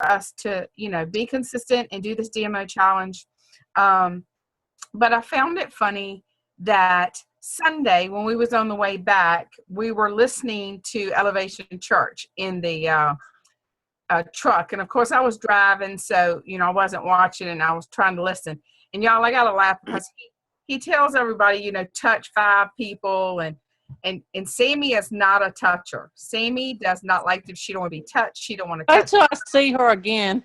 us to, be consistent and do this DMO challenge. But I found it funny that Sunday, when we was on the way back, we were listening to Elevation Church in the truck. And of course I was driving, so, I wasn't watching and I was trying to listen. And y'all, I got to laugh because he tells everybody, touch 5 people. And Sammy is not a toucher. Sammy does not like to, she don't want to be touched. She don't want to touch. Wait till I see her again.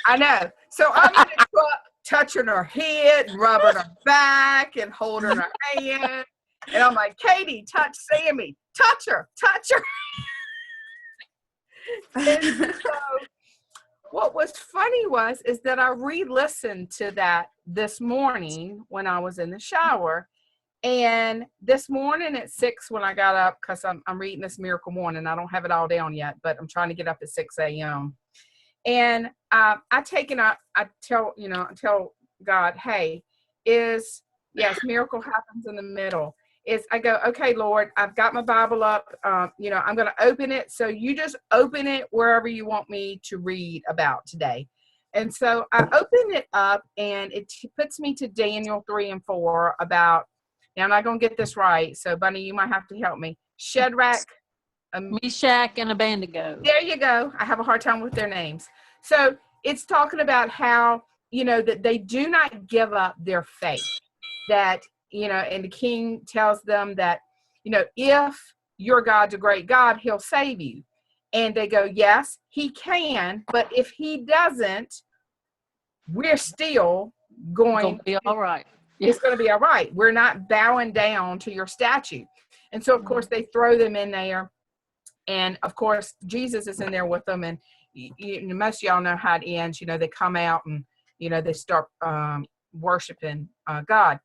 I know. So I'm in the truck touching her head, rubbing her back and holding her hand. And I'm like, Katie, touch Sammy. Touch her. And so what was funny is that I re-listened to that this morning when I was in the shower. And this morning at 6 when I got up, because I'm reading this Miracle Morning. I don't have it all down yet, but I'm trying to get up at 6 a.m. And I tell God, hey, miracle happens in the middle. I go, okay, Lord, I've got my Bible up. I'm going to open it. So you just open it wherever you want me to read about today. And so I open it up and it puts me to Daniel 3 and 4 about, now I'm not going to get this right. So Bunny, you might have to help me. Shadrach, Meshach, and Abednego. There you go. I have a hard time with their names. So it's talking about how, that they do not give up their faith. That, and the king tells them that, if your God's a great God, he'll save you. And they go, yes, he can. But if he doesn't, we're still going to be all right. It's going to be all right. We're not bowing down to your statue. And so, of course, they throw them in there. And, of course, Jesus is in there with them. And most of y'all know how it ends. They come out and, they start worshiping God.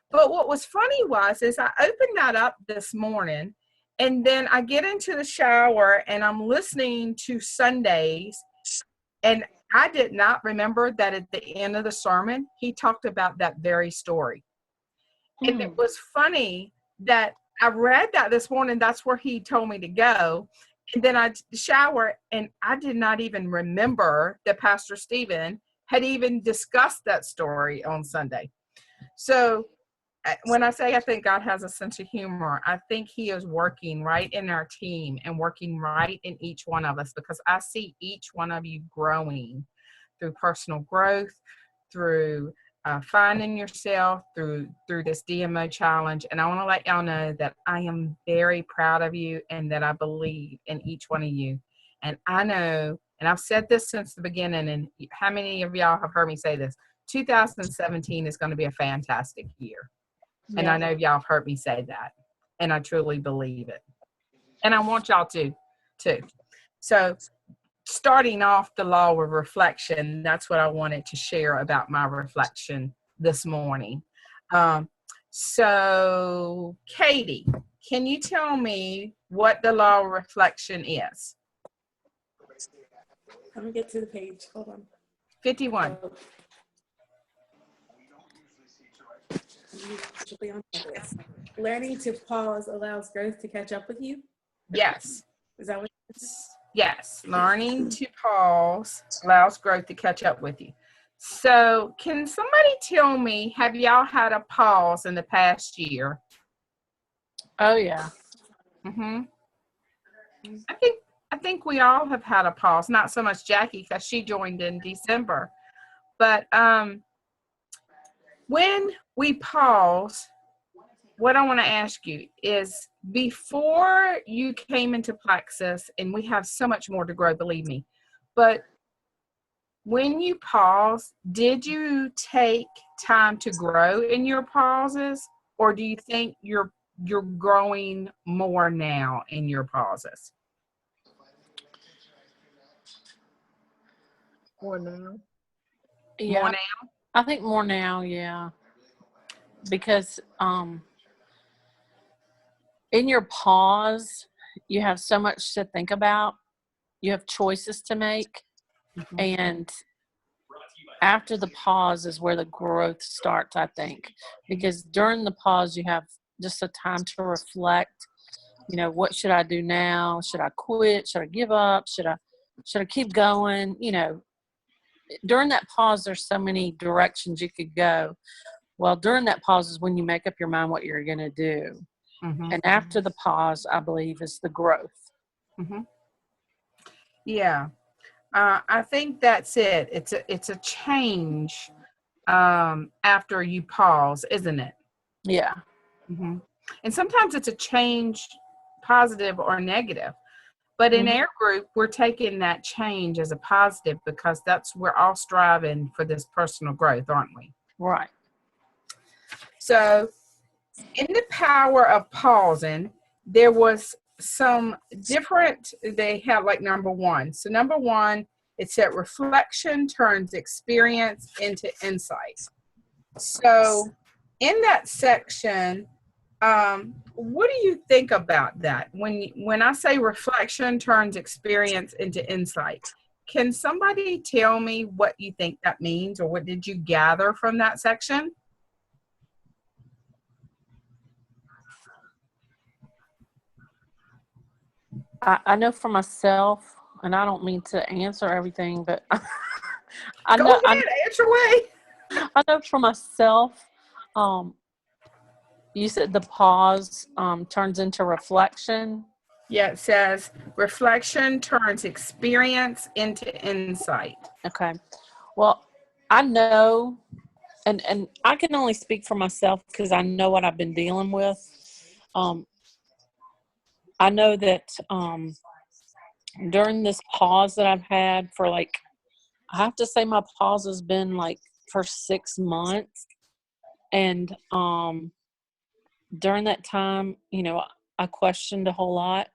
But what was funny is I opened that up this morning. And then I get into the shower and I'm listening to Sundays. And I did not remember that at the end of the sermon, he talked about that very story. And it was funny that I read that this morning. That's where he told me to go. And then I shower and I did not even remember that Pastor Stephen had even discussed that story on Sunday. So when I say I think God has a sense of humor, I think he is working right in our team and working right in each one of us, because I see each one of you growing through personal growth, through finding yourself, through this DMO challenge. And I want to let y'all know that I am very proud of you and that I believe in each one of you. And I know, and I've said this since the beginning, and how many of y'all have heard me say this? 2017 is going to be a fantastic year. Yeah. And I know y'all have heard me say that, and I truly believe it. And I want y'all to too. So starting off the law of reflection, that's what I wanted to share about my reflection this morning. So Katie, can you tell me what the law of reflection is? Let me get to the page. Hold on. 51. Learning to pause allows growth to catch up with you. Yes. Is that what it is? Yes. Learning to pause allows growth to catch up with you. So can somebody tell me, have y'all had a pause in the past year? Oh, yeah. Mm-hmm. I think we all have had a pause. Not so much Jackie, because she joined in December. But when we pause, what I want to ask you is, before you came into Praxis, and we have so much more to grow, believe me, but when you pause, did you take time to grow in your pauses, or do you think you're growing more now in your pauses? More now. Yeah, more now? I think more now, yeah. Because in your pause, you have so much to think about. You have choices to make. Mm-hmm. And after the pause is where the growth starts, I think. Because during the pause, you have just a time to reflect. What should I do now? Should I quit? Should I give up? Should I Should I keep going? You know, during that pause, there's so many directions you could go. Well, during that pause is when you make up your mind what you're going to do. Mm-hmm. And after the pause, I believe, is the growth. Mm-hmm. Yeah. I think that's it. It's a change after you pause, isn't it? Yeah. Mm-hmm. And sometimes it's a change, positive or negative. But in our group, we're taking that change as a positive because we're all striving for this personal growth, aren't we? Right. So in the power of pausing, there was some different, they have like number one. So number one, it said reflection turns experience into insight. So in that section, what do you think about that? When I say reflection turns experience into insight, can somebody tell me what you think that means, or what did you gather from that section? I know for myself, and I don't mean to answer everything, but Go ahead, answer away. I know for myself, you said the pause turns into reflection. Yeah, it says reflection turns experience into insight. Okay. Well, I know, and I can only speak for myself because I know what I've been dealing with. I know that during this pause that I've had for I have to say my pause has been for 6 months. And during that time, I questioned a whole lot.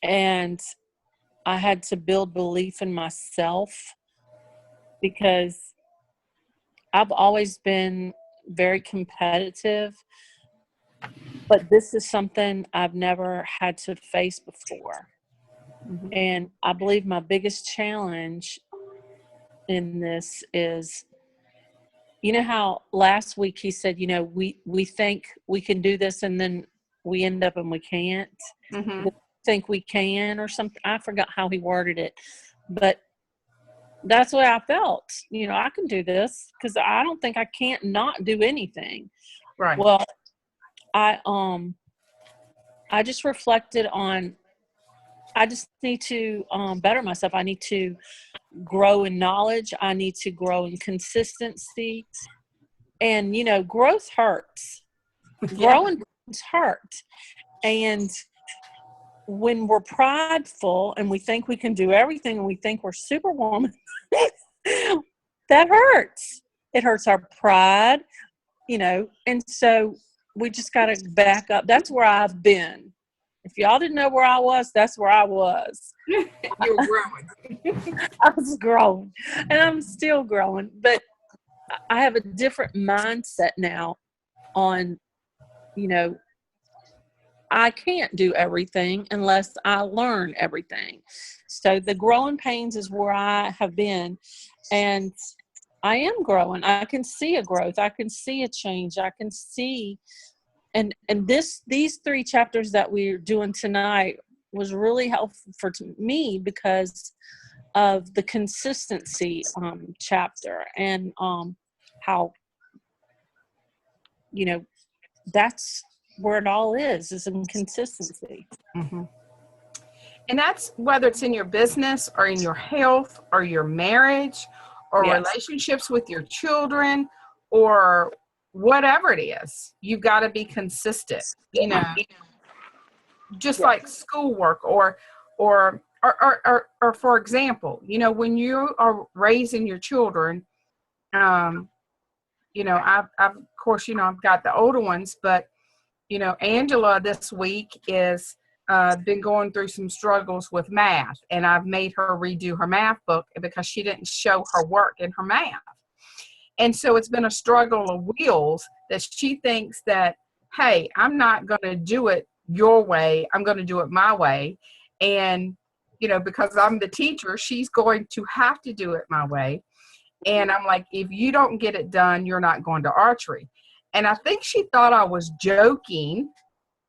And I had to build belief in myself because I've always been very competitive. But this is something I've never had to face before. Mm-hmm. And I believe my biggest challenge in this is, how last week he said, we think we can do this and then we end up and we can't. Mm-hmm. We think we can or something. I forgot how he worded it, but that's the way I felt. I can do this because I don't think I can't not do anything. Right. Well, I just reflected on, I just need to better myself. I need to grow in knowledge. I need to grow in consistency. And, growth hurts. Yeah. Growing hurt. And when we're prideful and we think we can do everything and we think we're superwoman, that hurts. It hurts our pride, and so we just got to back up. That's where I've been. If y'all didn't know where I was, that's where I was. You're growing. I was growing, and I'm still growing, but I have a different mindset now on, I can't do everything unless I learn everything. So the growing pains is where I have been, and I am growing. I can see a growth. I can see a change. I can see, and these 3 chapters that we're doing tonight was really helpful for me because of the consistency chapter and how that's where it all is in consistency. Mm-hmm. And that's whether it's in your business or in your health or your marriage or Yes. relationships with your children or whatever it is. You've got to be consistent, just like schoolwork or for example, when you are raising your children, I've of course, I've got the older ones, but Angela this week is been going through some struggles with math, and I've made her redo her math book because she didn't show her work in her math. And so it's been a struggle of wheels that she thinks that, hey, I'm not going to do it your way. I'm going to do it my way. And, because I'm the teacher, she's going to have to do it my way. And I'm like, if you don't get it done, you're not going to archery. And I think she thought I was joking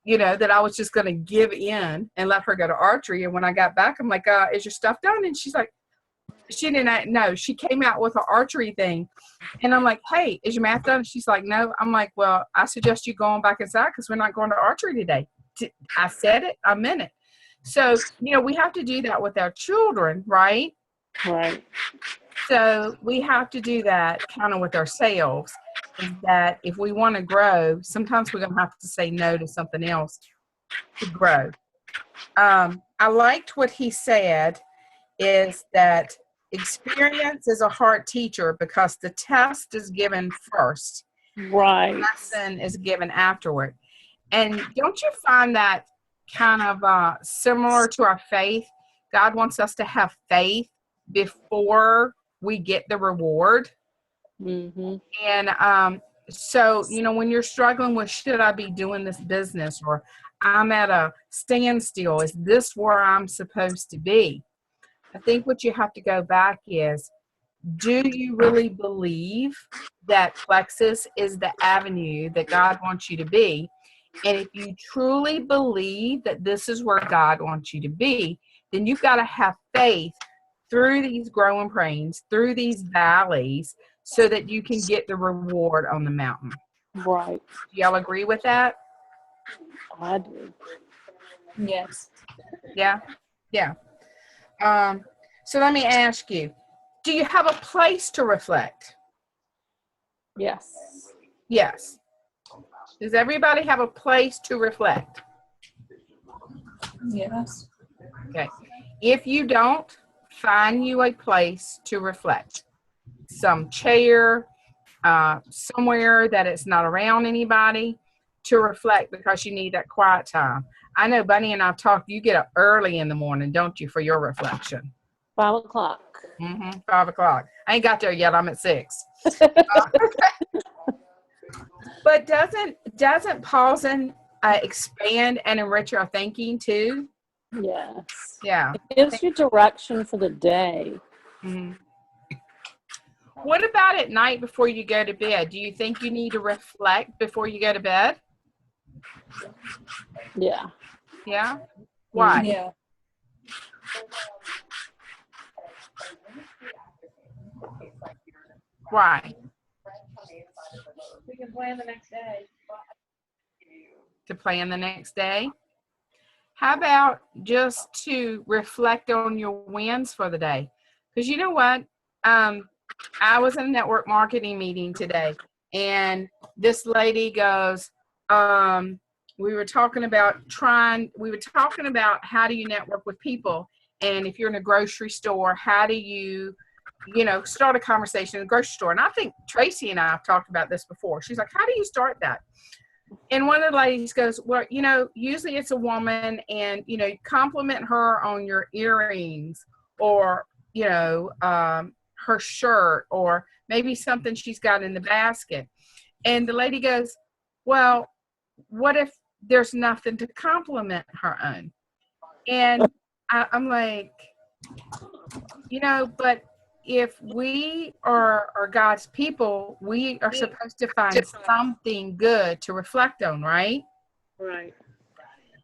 that I was just going to give in and let her go to archery. And when I got back, I'm like, is your stuff done? And she's like, she didn't know. She came out with an archery thing. And I'm like, hey, is your math done? And she's like, no. I'm like, well, I suggest you going back inside because we're not going to archery today. I said it. I meant it. So, we have to do that with our children, right? Right. So we have to do that kind of with ourselves, is that if we want to grow, sometimes we're going to have to say no to something else to grow. I liked what he said, is that experience is a hard teacher because the test is given first. Right. The lesson is given afterward. And don't you find that kind of similar to our faith? God wants us to have faith before we get the reward. Mm-hmm. And so, when you're struggling with, should I be doing this business, or I'm at a standstill, is this where I'm supposed to be? I think what you have to go back is, do you really believe that Plexus is the avenue that God wants you to be? And if you truly believe that this is where God wants you to be, then you've got to have faith through these growing pains, through these valleys, so that you can get the reward on the mountain. Right. Do y'all agree with that? I do. Yes. Yeah. Yeah. So let me ask you, do you have a place to reflect? Yes. Yes. Does everybody have a place to reflect? Yes. Okay. If you don't, find you a place to reflect. Some chair, somewhere that it's not around anybody, to reflect, because you need that quiet time. I know Bunny and I've talked, you get up early in the morning, don't you, for your reflection? 5 o'clock. 5 o'clock. I ain't got there yet. I'm at 6. But doesn't pausing expand and enrich our thinking too? Yes. Yeah. It gives you direction for the day. Mm-hmm. What about at night before you go to bed? Do you think you need to reflect before you go to bed? Yeah. Yeah? Why? Yeah. Why? We can plan the next day. To plan the next day? How about just to reflect on your wins for the day? Because you know what? I was in a network marketing meeting today, and this lady goes, we were talking about how do you network with people? And if you're in a grocery store, how do you, start a conversation in a grocery store? And I think Tracy and I have talked about this before. She's like, how do you start that? And one of the ladies goes, well, usually it's a woman, and, you compliment her on your earrings, or, her shirt, or maybe something she's got in the basket. And the lady goes, well, what if there's nothing to compliment her on? And I'm like, but if we are God's people, we are supposed to find something good to reflect on, right? Right.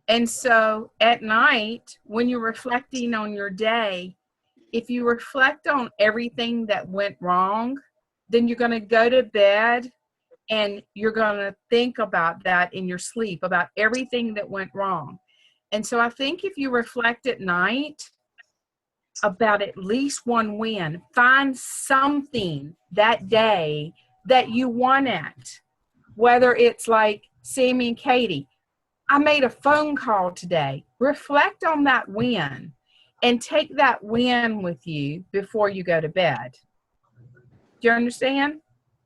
And so at night, when you're reflecting on your day, if you reflect on everything that went wrong, then you're going to go to bed and you're going to think about that in your sleep, about everything that went wrong. And so I think if you reflect at night about at least one win, find something that day that you won at, whether it's like Sammy and Katie, I made a phone call today. Reflect on that win and take that win with you before you go to bed. Do you understand?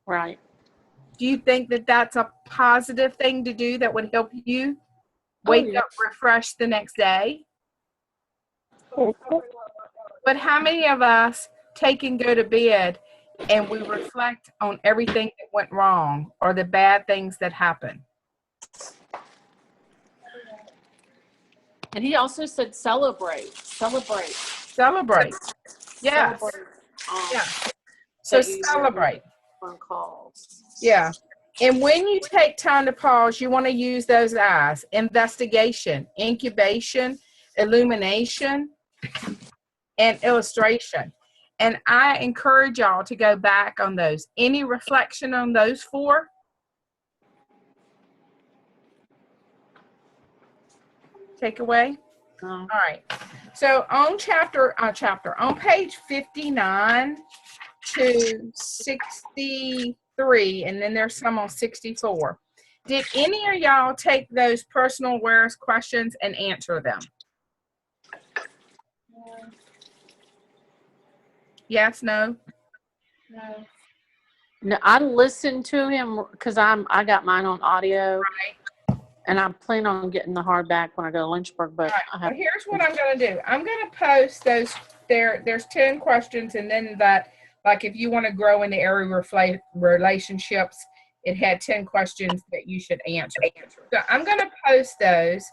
Right. Do you think that that's a positive thing to do that would help you wake up refreshed the next day? But how many of us take and go to bed and we reflect on everything that went wrong or the bad things that happened? And he also said celebrate. Celebrate. Yeah. Celebrate. Yeah. So celebrate. On calls. Yeah. And when you take time to pause, you want to use those I's: investigation, incubation, illumination, and illustration. And I encourage y'all to go back on those. Any reflection on those 4? Takeaway? All right. So on on page 59 to 63, and then there's some on 64. Did any of y'all take those personal awareness questions and answer them? Yes, no? No, I listened to him because I got mine on audio, Right. and I plan on getting the hardback when I go to Lynchburg. But Right. Well, here's what I'm going to do. I'm going to post those. There's 10 questions, and then that, like, if you want to grow in the area of relationships, it had 10 questions that you should answer. So I'm going to post those,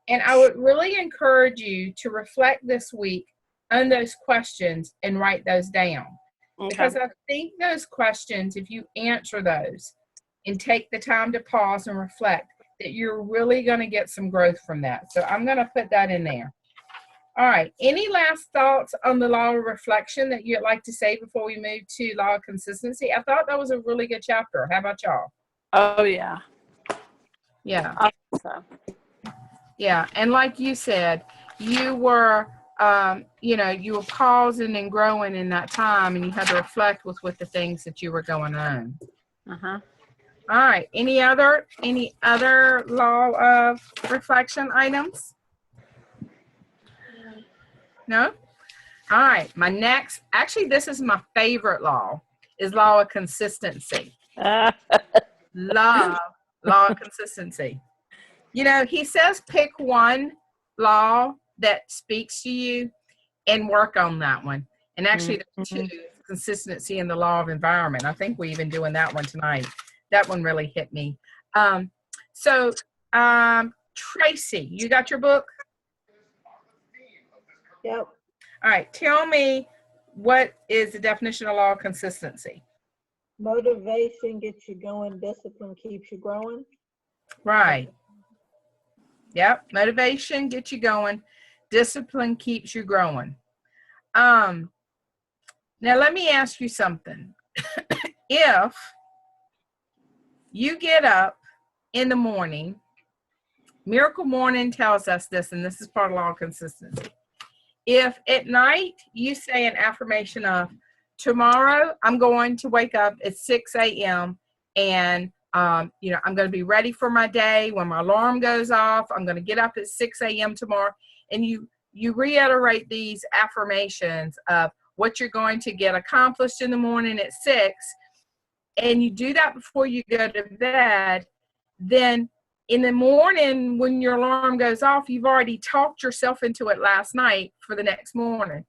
and I would really encourage you to reflect this week on those questions and write those down. Okay. Because I think those questions, if you answer those and take the time to pause and reflect, that you're really going to get some growth from that. So I'm going to put that in there. All right. Any last thoughts on the law of reflection that you'd like to say before we move to law of consistency? I thought that was a really good chapter. How about y'all? Oh, yeah. Yeah. I think so. Yeah. And like you said, you were, you were pausing and growing in that time, and you had to reflect with the things that you were going on. Uh-huh. All right. Any other law of reflection items? No? All right. My next, actually, this is my favorite law, is law of consistency. Love law of consistency. You know, he says pick one law that speaks to you and work on that one. And actually, there's 2, consistency and the law of environment. I think we're even doing that one tonight. That one really hit me. Tracy, you got your book? Yep. All right. Tell me, what is the definition of law of consistency? Motivation gets you going. Discipline keeps you growing. Right. Yep. Motivation gets you going. Discipline keeps you growing. Now let me ask you something. If you get up in the morning, Miracle Morning tells us this, and this is part of law of consistency. If at night you say an affirmation of, tomorrow I'm going to wake up at 6 a.m. and I'm going to be ready for my day. When my alarm goes off, I'm going to get up at 6 a.m. tomorrow. And you reiterate these affirmations of what you're going to get accomplished in the morning at 6, and you do that before you go to bed, then in the morning when your alarm goes off, you've already talked yourself into it last night for the next morning.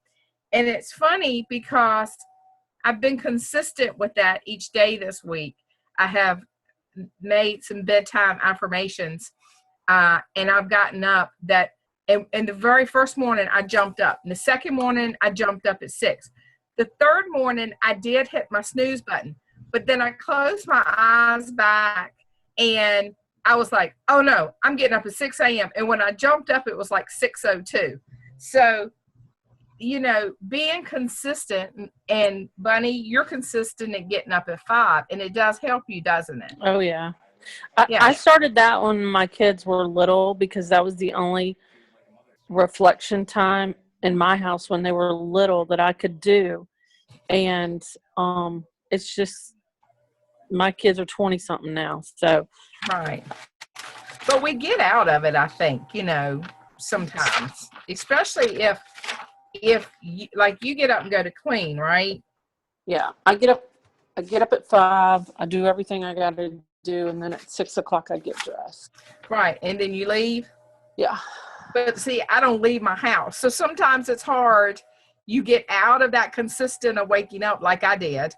And it's funny because I've been consistent with that each day this week. I have made some bedtime affirmations, and I've gotten up that, and the very first morning I jumped up. And the second morning I jumped up at 6. The third morning I did hit my snooze button, but then I closed my eyes back and I was like, oh no, I'm getting up at 6 a.m. And when I jumped up, it was like 6:02. So, being consistent, and Bunny, you're consistent at getting up at 5, and it does help you, doesn't it? Oh, yeah. I started that when my kids were little because that was the only reflection time in my house when they were little that I could do. And it's just, my kids are 20-something now, so. Right. But we get out of it, I think, sometimes, especially if you get up and go to clean, right? Yeah, I get up at 5. I do everything I got to do, and then at 6 o'clock I get dressed. Right, and then you leave. Yeah. But see, I don't leave my house, so sometimes it's hard. You get out of that consistent of waking up like I did,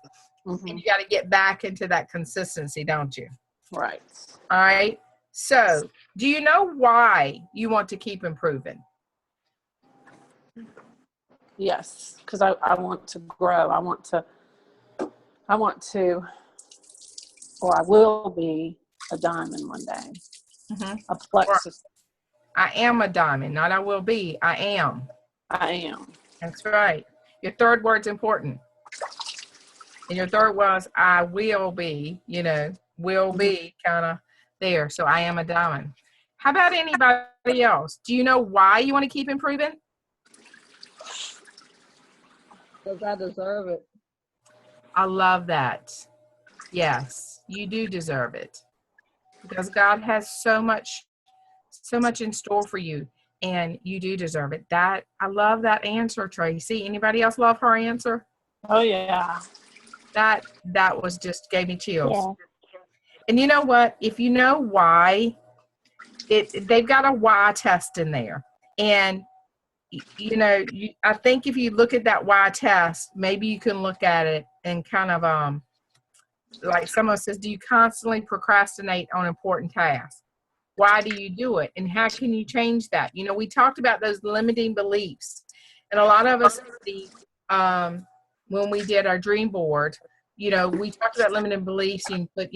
and you got to get back into that consistency, don't you? Right. All right. So, do you know why you want to keep improving? Yes, because I want to grow. I want to or I will be a diamond one day. Mhm. A plexus. I am a diamond, not I will be. I am. I am. That's right. Your third word's important. And your third was I will be, will be kind of there. So I am a diamond. How about anybody else? Do you know why you want to keep improving? Because I deserve it. I love that. Yes, you do deserve it. Because God has so much in store for you, and you do deserve it. I love that answer, Tracy. Anybody else love her answer? Oh yeah. That was just gave me chills. Yeah. And you know what? If you know why, they've got a why test in there. And I think if you look at that why test, maybe you can look at it and kind of like someone says, do you constantly procrastinate on important tasks? Why do you do it? And how can you change that? We talked about those limiting beliefs. And a lot of us, when we did our dream board, we talked about limiting beliefs. You put,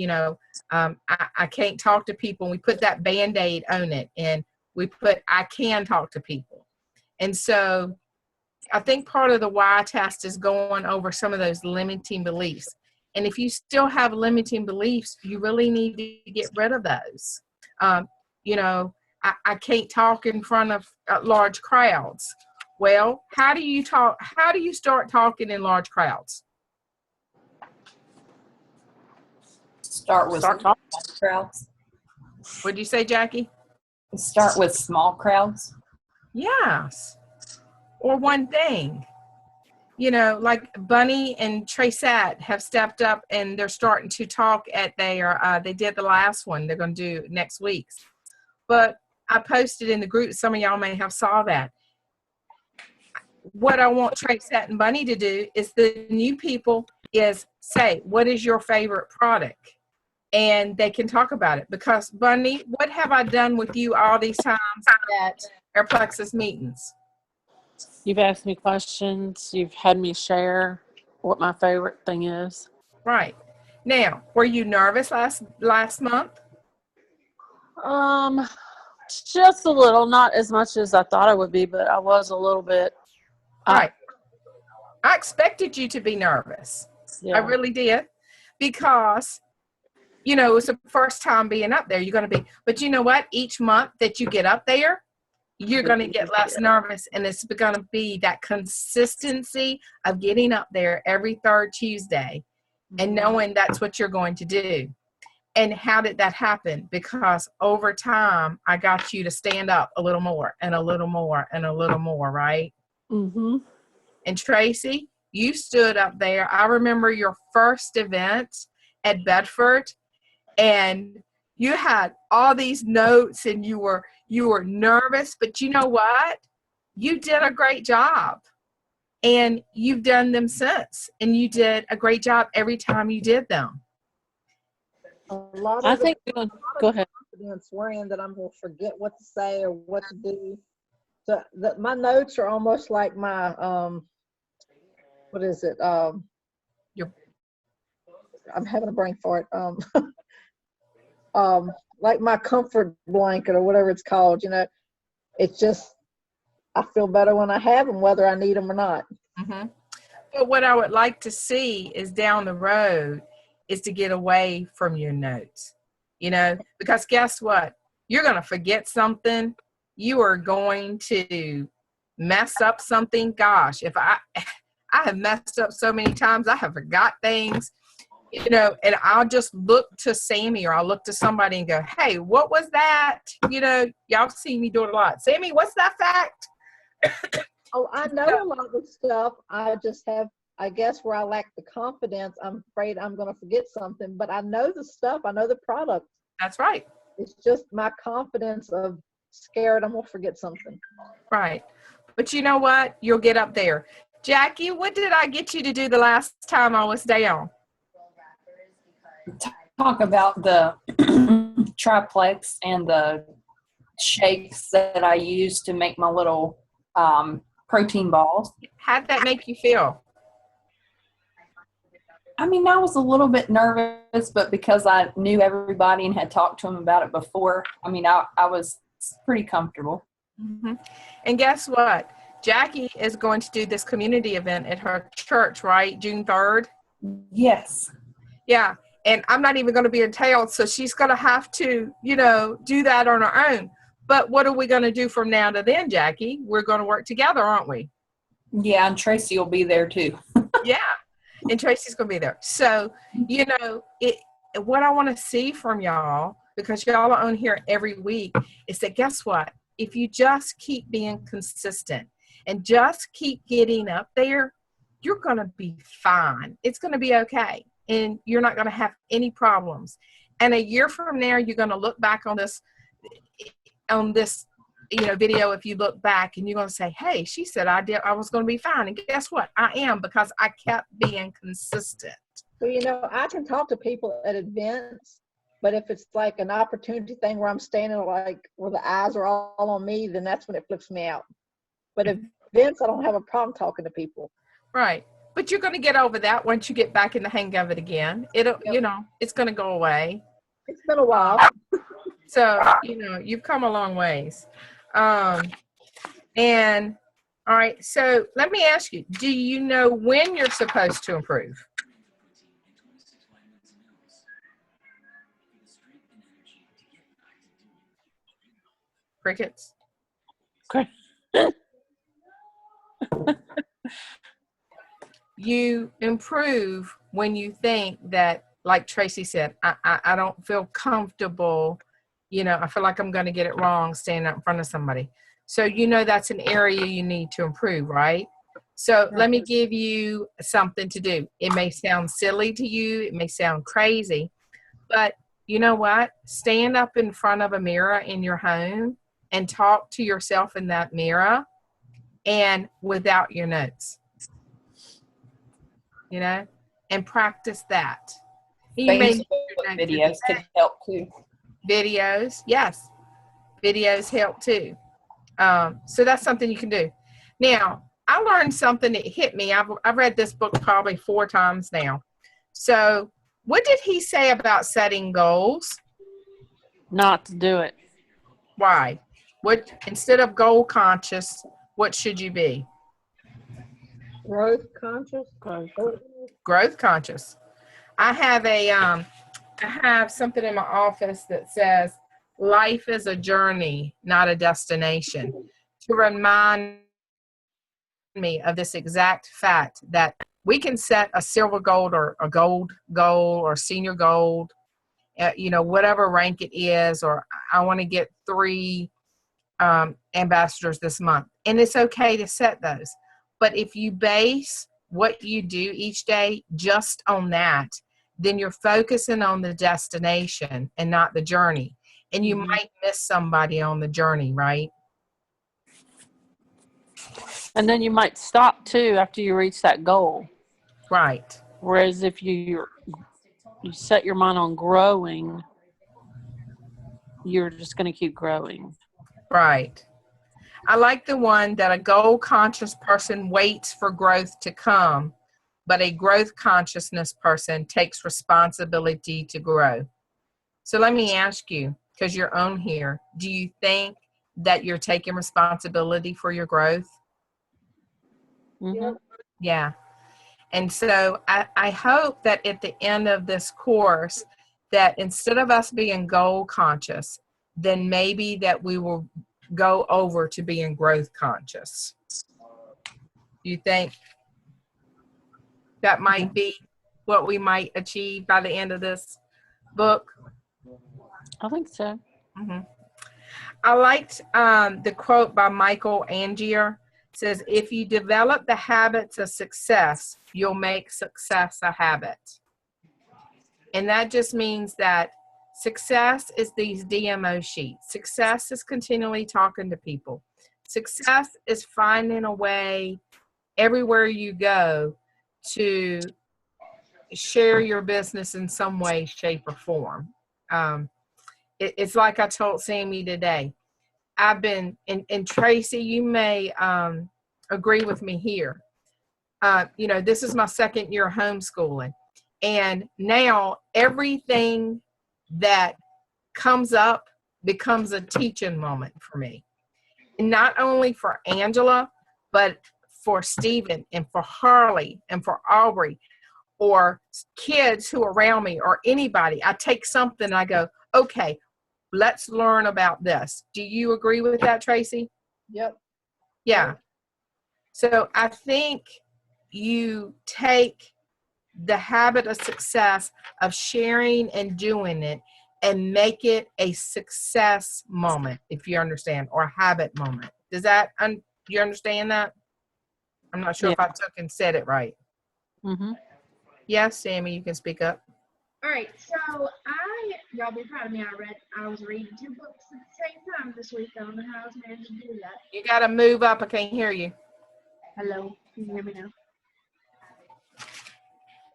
I can't talk to people. And we put that Band-Aid on it. And we put, I can talk to people. And so I think part of the why test is going over some of those limiting beliefs. And if you still have limiting beliefs, you really need to get rid of those. I can't talk in front of large crowds. Well, how do you talk? How do you start talking in large crowds? Start with Start small talking. crowds. What'd you say, Jackie? Start with small crowds. Yes. Or one thing. Like Bunny and Tracette have stepped up and they're starting to talk at they did the last one. They're going to do next week's. But I posted in the group, some of y'all may have saw that. What I want Tracette and Bunny to do is the new people is say, what is your favorite product? And they can talk about it. Because Bunny, what have I done with you all these times at our Plexus meetings? You've asked me questions. You've had me share what my favorite thing is. Right. Now, were you nervous last month? Just a little, not as much as I thought I would be, but I was a little bit. Right. I expected you to be nervous. Yeah. I really did. Because, it's the first time being up there. You're going to be, but you know what? Each month that you get up there, you're going to get less nervous, and it's going to be that consistency of getting up there every third Tuesday and knowing that's what you're going to do. And how did that happen? Because over time, I got you to stand up a little more and a little more and a little more, right? Mm-hmm. And Tracy, you stood up there. I remember your first event at Bedford, and you had all these notes and you were nervous, but you know what? You did a great job. And you've done them since. And you did a great job every time you did them. A lot of I think. Go ahead. confidence worrying that I'm going to forget what to say or what to do. So my notes are almost like my, what is it? I'm having a brain fart. Like my comfort blanket or whatever it's called, it's just, I feel better when I have them, whether I need them or not. Mm-hmm. But what I would like to see is down the road is to get away from your notes, because guess what? You're going to forget something. You are going to mess up something. Gosh, if I have messed up so many times, I have forgot things, and I'll just look to Sammy or I'll look to somebody and go, hey, what was that? Y'all see me do it a lot. Sammy, what's that fact? Oh, I know a lot of the stuff. I just have, I guess, where I lack the confidence. I'm afraid I'm going to forget something, but I know the stuff. I know the product. That's right. It's just my confidence of scared I'm going to forget something. Right. But you know what? You'll get up there. Jackie, what did I get you to do the last time I was down? Talk about the triplex and the shakes that I use to make my little protein balls. How'd that make you feel? I mean, I was a little bit nervous, but because I knew everybody and had talked to them about it before, I mean, I was pretty comfortable. Mm-hmm. And guess what? Jackie is going to do this community event at her church, right? June 3rd. Yes. Yeah. And I'm not even going to be entailed, so she's going to have to, do that on her own. But what are we going to do from now to then, Jackie? We're going to work together, aren't we? Yeah, and Tracy will be there too. Yeah. And Tracy's going to be there. So, what I want to see from y'all, because y'all are on here every week, is that guess what? If you just keep being consistent and just keep getting up there, you're going to be fine. It's going to be okay. And you're not going to have any problems. And a year from now, you're going to look back on this video. If you look back and you're going to say, hey, she said I was going to be fine. And guess what? I am, because I kept being consistent. Well, I can talk to people at events, but if it's like an opportunity thing where I'm standing like where the eyes are all on me, then that's when it flips me out. But events, I don't have a problem talking to people. Right. But you're going to get over that once you get back in the hang of it again. It'll, it's going to go away. It's been a while. So, you've come a long ways. And all right. So let me ask you, do you know when you're supposed to improve? Crickets. Okay. You improve when you think that, like Tracy said, I don't feel comfortable. I feel like I'm going to get it wrong standing up in front of somebody. So, that's an area you need to improve, right? So let me give you something to do. It may sound silly to you. It may sound crazy, but you know what? Stand up in front of a mirror in your home and talk to yourself in that mirror and without your notes, and practice that. Facebook videos could help too. Videos, yes. Videos help too. So that's something you can do. Now, I learned something that hit me. I've read this book probably 4 times now. So what did he say about setting goals? Not to do it. Why? Instead of goal conscious, what should you be? Growth conscious. Growth conscious. I have something in my office that says life is a journey, not a destination, to remind me of this exact fact that we can set a silver gold or a gold goal or senior gold, whatever rank it is, or I want to get 3 ambassadors this month. And it's okay to set those. But if you base what you do each day just on that, then you're focusing on the destination and not the journey. And you might miss somebody on the journey, right? And then you might stop too after you reach that goal. Right. Whereas if you set your mind on growing, you're just going to keep growing. Right. I like the one that a goal conscious person waits for growth to come, but a growth consciousness person takes responsibility to grow. So let me ask you, because you're on here, do you think that you're taking responsibility for your growth? Mm-hmm. Yeah. And so I hope that at the end of this course, that instead of us being goal conscious, then maybe that we will go over to being growth conscious. You think that might be what we might achieve by the end of this book? I think so. Mm-hmm. I liked the quote by Michael Angier. It says, if you develop the habits of success, you'll make success a habit. And that just means that success is these DMO sheets. Success is continually talking to people. Success is finding a way everywhere you go to share your business in some way, shape, or form. It's like I told Sammy today. I've been, and Tracy, you may agree with me here. This is my 2nd year homeschooling. And now everything that comes up becomes a teaching moment for me. And not only for Angela, but for Stephen and for Harley and for Aubrey or kids who are around me or anybody. I take something and I go, okay, let's learn about this. Do you agree with that, Tracy? Yep. Yeah. So I think you take the habit of success of sharing and doing it and make it a success moment, if you understand, or a habit moment. Does that, you understand that? I'm not sure if I took and said it right. Mm-hmm. Yes, Sammy, you can speak up. All right, so y'all be proud of me. I was reading 2 books at the same time this week. I don't know how I was managed to do that. You got to move up. I can't hear you. Hello, can you hear me now?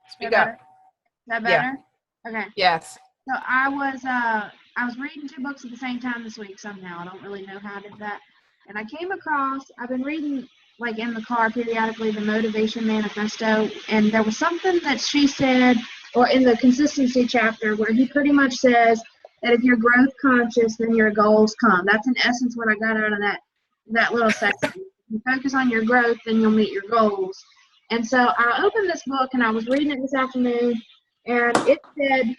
Speak up. Is that better? Yeah. Okay. Yes. So I was reading 2 books at the same time this week somehow. I don't really know how I did that. And I came across, I've been reading like in the car periodically, the Motivation Manifesto, and there was something that she said, or in the consistency chapter, where he pretty much says that if you're growth conscious, then your goals come. That's in essence what I got out of that little section. If you focus on your growth, then you'll meet your goals. And so I opened this book and I was reading it this afternoon, and it said,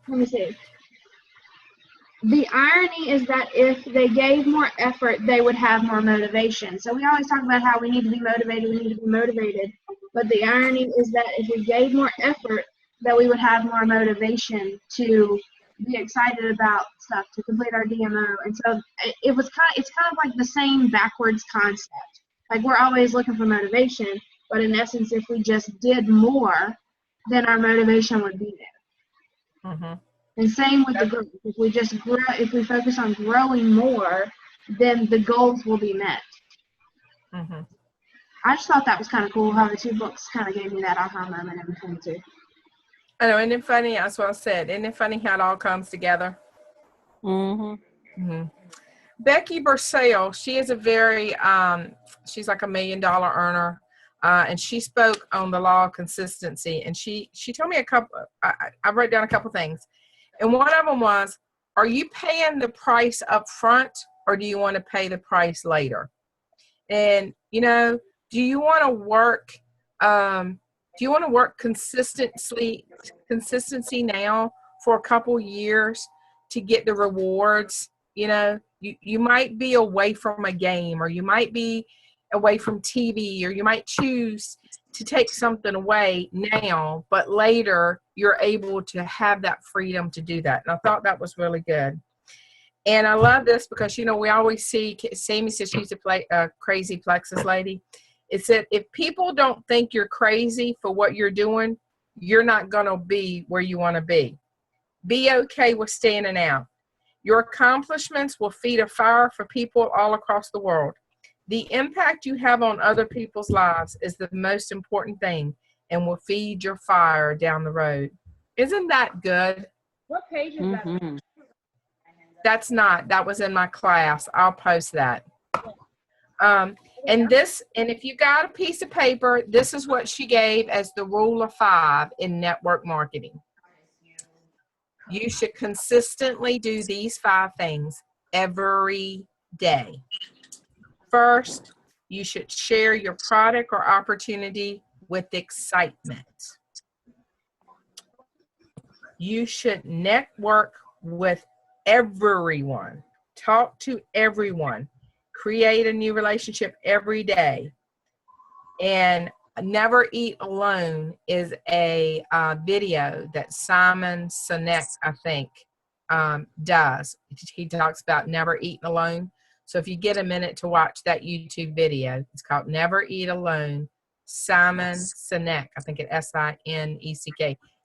let me see. The irony is that if they gave more effort, they would have more motivation. So we always talk about how we need to be motivated, But the irony is that if we gave more effort, that we would have more motivation to be excited about stuff, to complete our DMO. And so it's kind of like the same backwards concept. Like we're always looking for motivation, but in essence, if we just did more, then our motivation would be there. Mm-hmm. And same with the growth. If we just grow, if we focus on growing more, then the goals will be met. Mm-hmm. I just thought that was kind of cool how the 2 books kind of gave me that aha moment in between too. I know, isn't it funny? That's what I said. Isn't it funny how it all comes together? Mm-hmm. Mm-hmm. Becky Bursell, she is a very, she's like $1 million earner. And she spoke on the law of consistency. And she told me I wrote down a couple things. And one of them was, are you paying the price up front or do you want to pay the price later? And, do you want to work, consistency now for a couple years to get the rewards? You might be away from a game, or you might be away from TV, or you might choose to take something away now, but later you're able to have that freedom to do that. And I thought that was really good. And I love this because, we always see, Sammy says she's a crazy plexus lady. It said, if people don't think you're crazy for what you're doing, you're not going to be where you want to be. Be okay with standing out. Your accomplishments will feed a fire for people all across the world. The impact you have on other people's lives is the most important thing and will feed your fire down the road. Isn't that good? What page is that? Mm-hmm. That was in my class. I'll post that. And if you got a piece of paper, this is what she gave as the rule of 5 in network marketing. You should consistently do these 5 things every day. First, you should share your product or opportunity with excitement. You should network with everyone. Talk to everyone. Create a new relationship every day. And Never Eat Alone is a video that Simon Sinek, I think, does. He talks about never eating alone. So if you get a minute to watch that YouTube video, it's called Never Eat Alone. Simon Sinek, I think it's Sineck.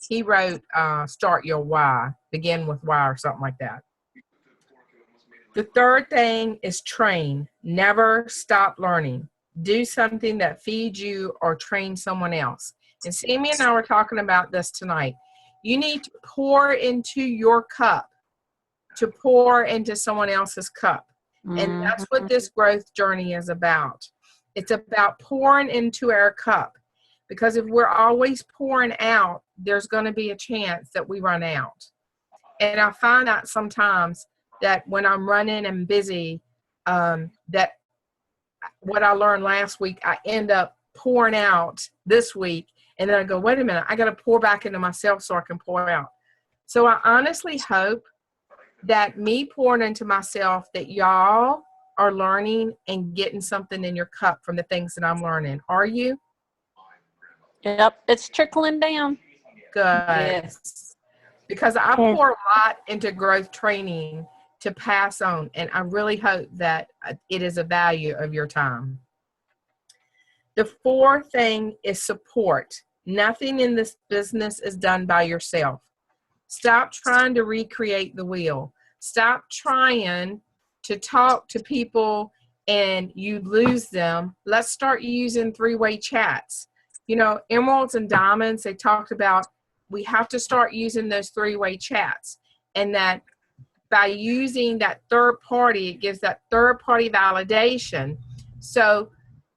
He wrote Start Your Why, Begin with Why, or something like that. The third thing is train. Never stop learning. Do something that feeds you or train someone else. And Sammy and I were talking about this tonight. You need to pour into your cup to pour into someone else's cup. And that's what this growth journey is about. It's about pouring into our cup. Because if we're always pouring out, there's going to be a chance that we run out. And I find out sometimes that when I'm running and busy, that what I learned last week, I end up pouring out this week. And then I go, wait a minute, I got to pour back into myself so I can pour out. So I honestly hope that me pouring into myself, that y'all are learning and getting something in your cup from the things that I'm learning. Are you? Yep, it's trickling down. Good. Yes. Because I pour a lot into growth training to pass on, and I really hope that it is a value of your time. The fourth thing is support. Nothing in this business is done by yourself. Stop trying to recreate the wheel. Stop trying to talk to people and you lose them. Let's start using three-way chats. You know, Emeralds and Diamonds, they talked about we have to start using those three-way chats, and that by using that third party, it gives that third party validation. So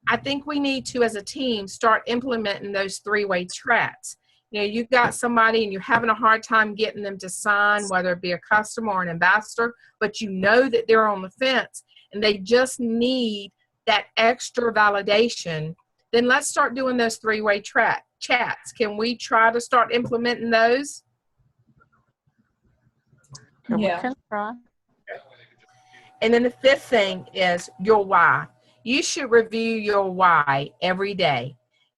I think we need to, as a team, start implementing those three-way chats. You know, you've got somebody and you're having a hard time getting them to sign, whether it be a customer or an ambassador, but you know that they're on the fence and they just need that extra validation. Then let's start doing those three-way chats. Can we try to start implementing those? We Yeah. can try. And then the fifth thing is your why. You should review your why every day.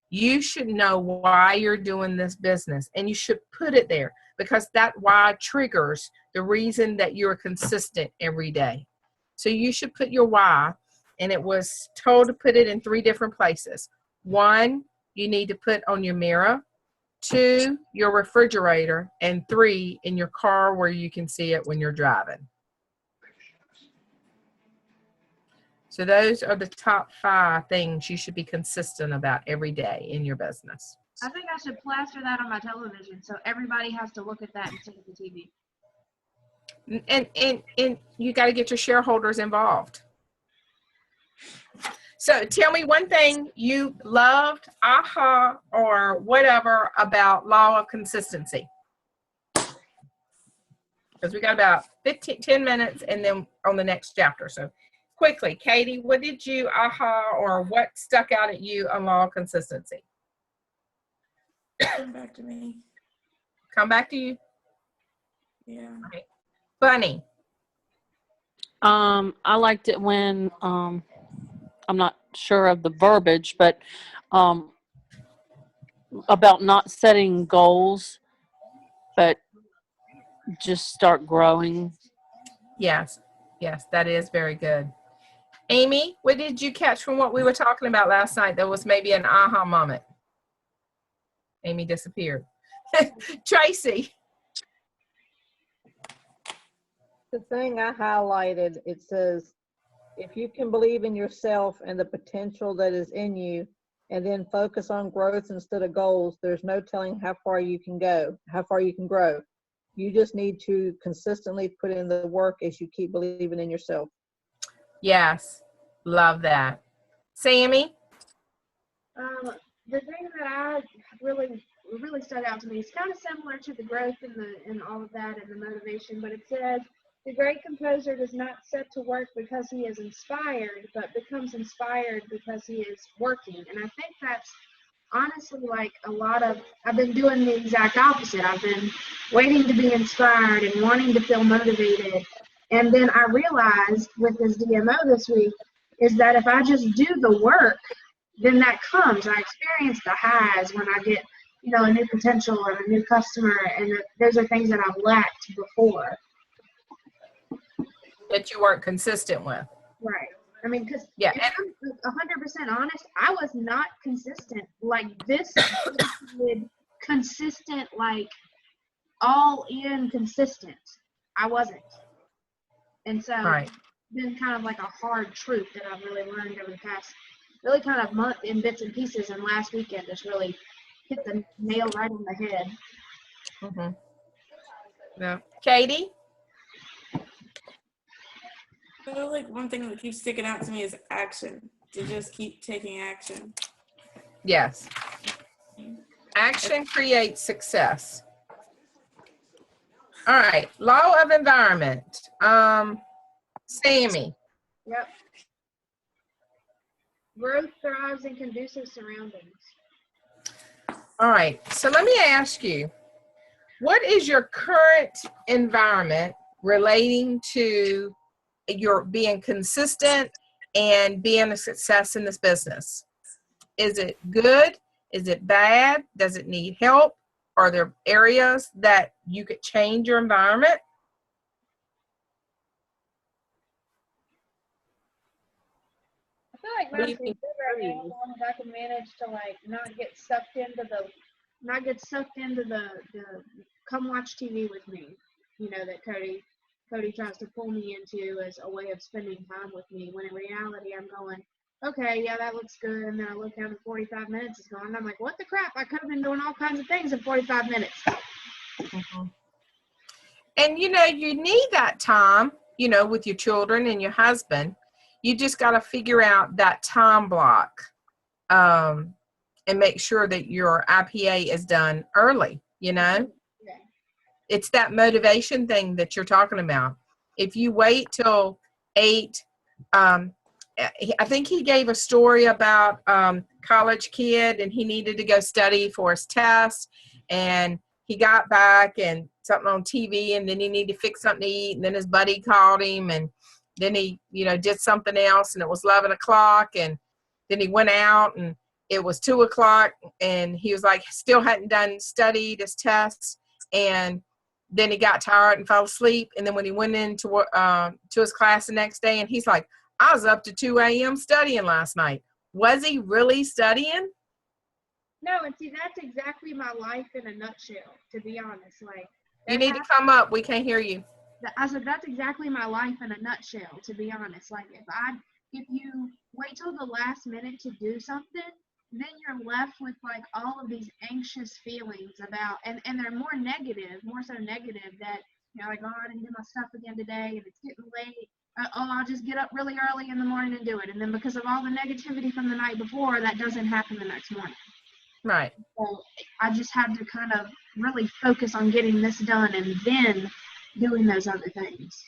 You should know why you're doing this business, and you should put it there, because that why triggers the reason that you're consistent every day. So you should put your why, and it was told to put it in 3 different places. 1, you need to put on your mirror. 2, your refrigerator, and 3, in your car where you can see it when you're driving. So those are the top 5 things you should be consistent about every day in your business. I think I should plaster that on my television so everybody has to look at that instead of the TV. And you got to get your shareholders involved. So tell me one thing you loved, aha, or whatever about law of consistency. Because we got about 10 minutes and then on the next chapter. So quickly, Katie, what did you aha or what stuck out at you on law of consistency? Come back to me. Come back to you. Yeah. Okay. Bunny. I liked it when I'm not sure of the verbiage, but about not setting goals, but just start growing. Yes, that is very good. Amy, what did you catch from what we were talking about last night that was maybe an aha moment? Amy disappeared. Tracy. The thing I highlighted, it says, if you can believe in yourself and the potential that is in you, and then focus on growth instead of goals, there's no telling how far you can go, how far you can grow. You just need to consistently put in the work as you keep believing in yourself. Yes, love that. Sammy? The thing that I really stood out to me is kind of similar to the growth and all of that and the motivation, but it says the great composer does not set to work because he is inspired, but becomes inspired because he is working. And I think that's honestly like I've been doing the exact opposite. I've been waiting to be inspired and wanting to feel motivated. And then I realized with this DMO this week is that if I just do the work, then that comes. I experience the highs when I get, a new potential or a new customer, and those are things that I've lacked before. That you weren't consistent with. Right. I mean, because yeah, if I'm 100% honest, I was not consistent. Like this, consistent, like all in consistent. I wasn't. And so right. It's been kind of like a hard truth that I've really learned over the past really kind of month in bits and pieces, and last weekend just really hit the nail right on the head. Mm-hmm. Yeah. Katie? I feel like one thing that keeps sticking out to me is action, to just keep taking action. Yes. Action creates success. All right. Law of environment. Sammy. Yep. Growth thrives in conducive surroundings. All right. So let me ask you, what is your current environment relating to your being consistent and being a success in this business? Is it good? Is it bad? Does it need help? Are there areas that you could change your environment? I feel like What do that's you good think? right now, as long as I can manage to like not get sucked into the come watch TV with me, that Cody tries to pull me into as a way of spending time with me, when in reality I'm going, okay, yeah, that looks good, and then I look down and 45 minutes is gone, and I'm like, what the crap, I could have been doing all kinds of things in 45 minutes. Mm-hmm. And you need that time, with your children and your husband. You just got to figure out that time block, and make sure that your IPA is done early. Yeah. It's that motivation thing that you're talking about. If you wait till 8, I think he gave a story about college kid, and he needed to go study for his test, and he got back and something on TV, and then he needed to fix something to eat, and then his buddy called him, and then he did something else, and it was 11 o'clock, and then he went out, and it was 2 o'clock, and he was like, still hadn't studied his tests, and then he got tired and fell asleep, and then when he went into to his class the next day, and he's like, I was up to 2 a.m. studying last night. Was he really studying? No, and see, that's exactly my life in a nutshell, to be honest. Like, You need to come up. We can't hear you. I said that's exactly my life in a nutshell, to be honest. Like if you wait till the last minute to do something, then you're left with like all of these anxious feelings about, and they're more so negative that, like, oh, I didn't do my stuff again today, and it's getting late. I'll just get up really early in the morning and do it. And then because of all the negativity from the night before, that doesn't happen the next morning. Right. So I just had to kind of really focus on getting this done and then doing those other things.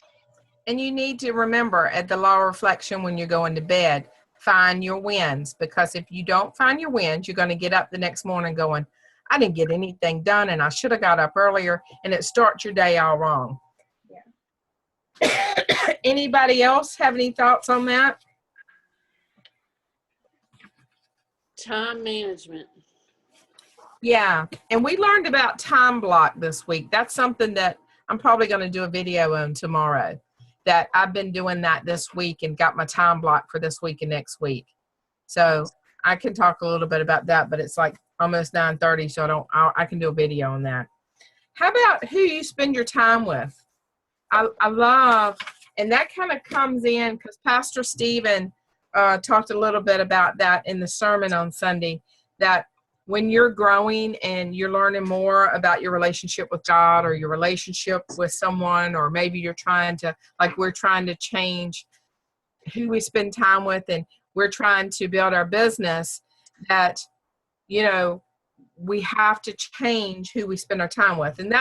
And you need to remember at the law of reflection when you're going to bed, find your wins, because if you don't find your wins, you're going to get up the next morning going, I didn't get anything done and I should have got up earlier, and it starts your day all wrong. Yeah. Anybody else have any thoughts on that? Time management. Yeah, and we learned about time block this week. That's something that I'm probably going to do a video on tomorrow, that I've been doing that this week and got my time block for this week and next week. So I can talk a little bit about that, but it's like almost 9:30, so I can do a video on that. How about who you spend your time with? I love, and that kind of comes in because Pastor Stephen talked a little bit about that in the sermon on Sunday, that when you're growing and you're learning more about your relationship with God or your relationship with someone, or maybe you're trying to, like we're trying to change who we spend time with, and we're trying to build our business, that, we have to change who we spend our time with. And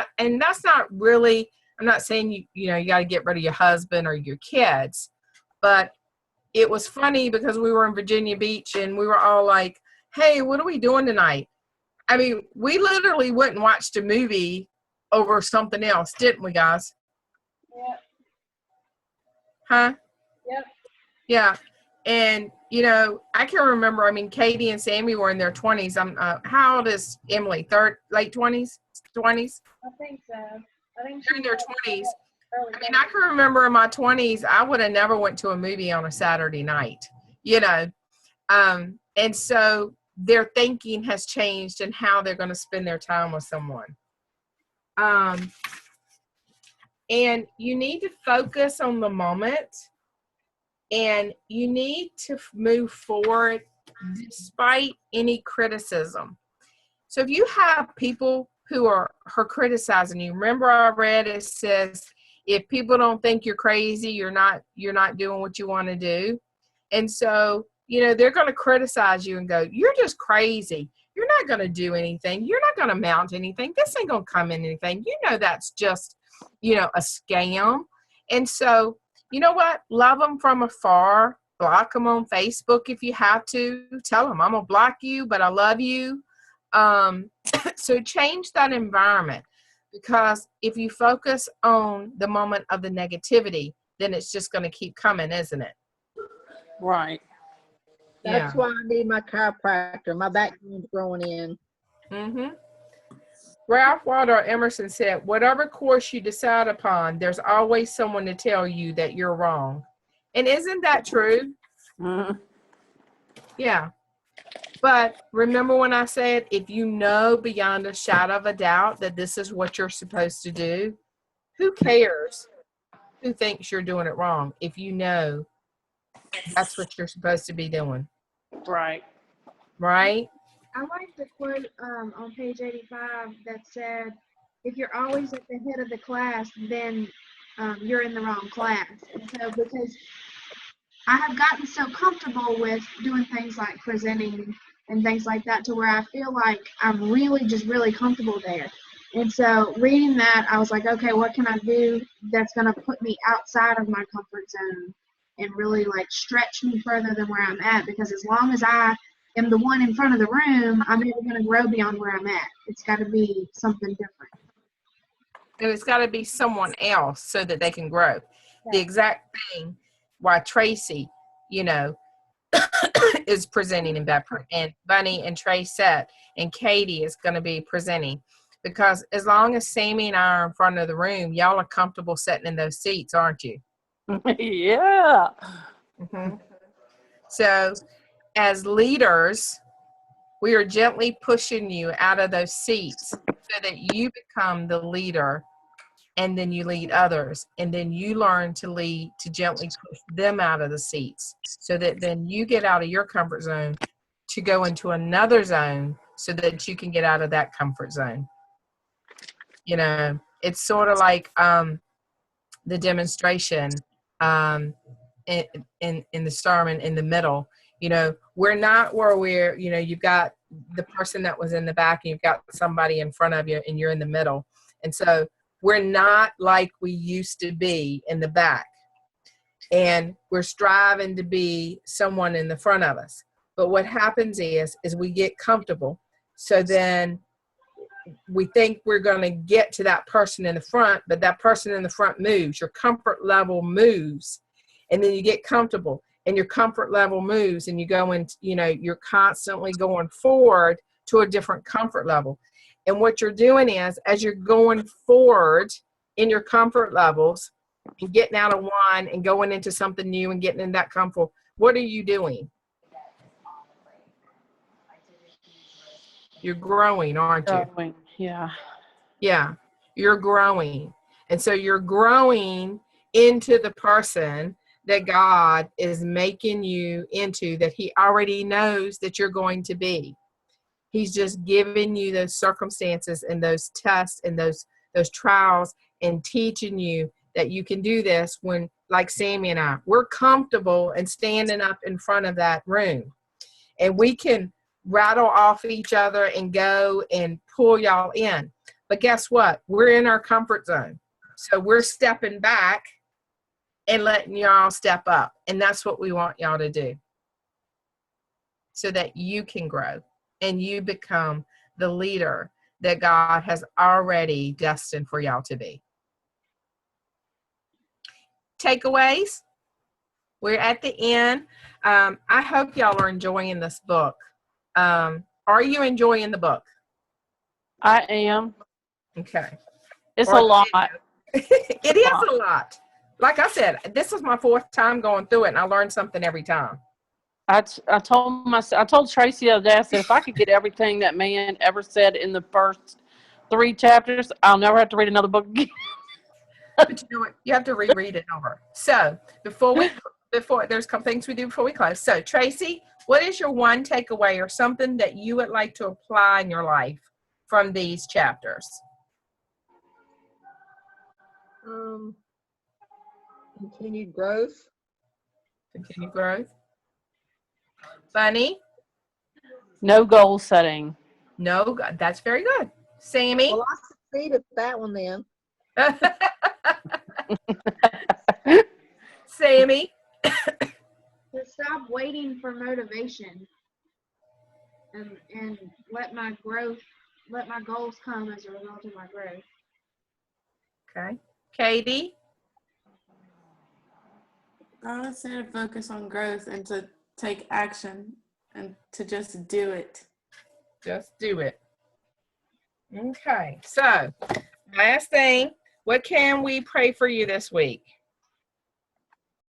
that's not really, I'm not saying you got to get rid of your husband or your kids, but it was funny because we were in Virginia Beach and we were all like, hey, what are we doing tonight? I mean, we literally went and watched a movie over something else, didn't we, guys? Yep. Huh? Yep. Yeah. And, I can remember, Katie and Sammy were in their 20s. How old is Emily? Late 20s? 20s? I think so. I think They're in their 20s. early I can remember in my 20s, I would have never went to a movie on a Saturday night, and so their thinking has changed and how they're going to spend their time with someone. And you need to focus on the moment, and you need to move forward despite any criticism. So if you have people who are criticizing you, remember I read, it says, if people don't think you're crazy, you're not doing what you want to do. And so, they're going to criticize you and go, you're just crazy. You're not going to do anything. You're not going to mount anything. This ain't going to come in anything. You know, that's just, you know, a scam. And so, you know what? Love them from afar. Block them on Facebook if you have to. Tell them, I'm going to block you, but I love you. So change that environment, because if you focus on the moment of the negativity, then it's just going to keep coming, isn't it? Right. That's why I need my chiropractor. My back bone's growing in. Mm-hmm. Ralph Waldo Emerson said, whatever course you decide upon, there's always someone to tell you that you're wrong. And isn't that true? Mhm. Yeah. But remember when I said, if you know beyond a shadow of a doubt that this is what you're supposed to do, who cares who thinks you're doing it wrong if you know that's what you're supposed to be doing? Right. Right? I like the quote on page 85 that said, if you're always at the head of the class, then you're in the wrong class. And so because I have gotten so comfortable with doing things like presenting and things like that to where I feel like I'm really just really comfortable there. And so reading that, I was like, okay, what can I do that's going to put me outside of my comfort zone and really like stretch me further than where I'm at? Because as long as I am the one in front of the room, I'm never going to grow beyond where I'm at. It's got to be something different. And it's got to be someone else so that they can grow. The exact thing why Tracy, you know, is presenting in Bedford, and Bunny and Trey Set and Katie is going to be presenting, because as long as Sammy and I are in front of the room, y'all are comfortable sitting in those seats, aren't you? Yeah. Mm-hmm. So as leaders, we are gently pushing you out of those seats so that you become the leader, and then you lead others, and then you learn to lead, to gently push them out of the seats so that then you get out of your comfort zone to go into another zone so that you can get out of that comfort zone. You know, it's sort of like the demonstration in the sermon in the middle. You know, we're not where we're, you know, you've got the person that was in the back and you've got somebody in front of you and you're in the middle. And so we're not like we used to be in the back, and we're striving to be someone in the front of us. But what happens is we get comfortable. So then we think we're going to get to that person in the front, but that person in the front moves. Your comfort level moves, and then you get comfortable, and your comfort level moves, and you go into, you know, you're constantly going forward to a different comfort level. And what you're doing is, as you're going forward in your comfort levels and getting out of one and going into something new and getting in that comfort, what are you doing? You're growing, aren't you? Growing. Yeah. Yeah, you're growing. And so you're growing into the person that God is making you into, that He already knows that you're going to be. He's just giving you those circumstances and those tests and those trials and teaching you that you can do this when, like Sammy and I, we're comfortable and standing up in front of that room. And we can rattle off each other and go and pull y'all in. But guess what? We're in our comfort zone. So we're stepping back and letting y'all step up. And that's what we want y'all to do, so that you can grow and you become the leader that God has already destined for y'all to be. Takeaways. We're at the end. I hope y'all are enjoying this book. Are you enjoying the book? I am. Okay. It's Or a lot. It is a lot. Like I said, this is my 4th time going through it, and I learned something every time. I told Tracy the other day, I said, if I could get everything that man ever said in the first 3 chapters, I'll never have to read another book again. But you know what? You have to reread it over. So before there's a couple things we do before we close. So Tracy, what is your one takeaway or something that you would like to apply in your life from these chapters? Continued growth. Continued growth. Bunny? No goal setting. No, that's very good. Sammy? Well, I succeeded at that one then. Sammy? To stop waiting for motivation and let my goals come as a result of my growth. Okay. Katie? I would say to focus on growth and to take action and to just do it. Just do it. Okay. So, last thing, what can we pray for you this week?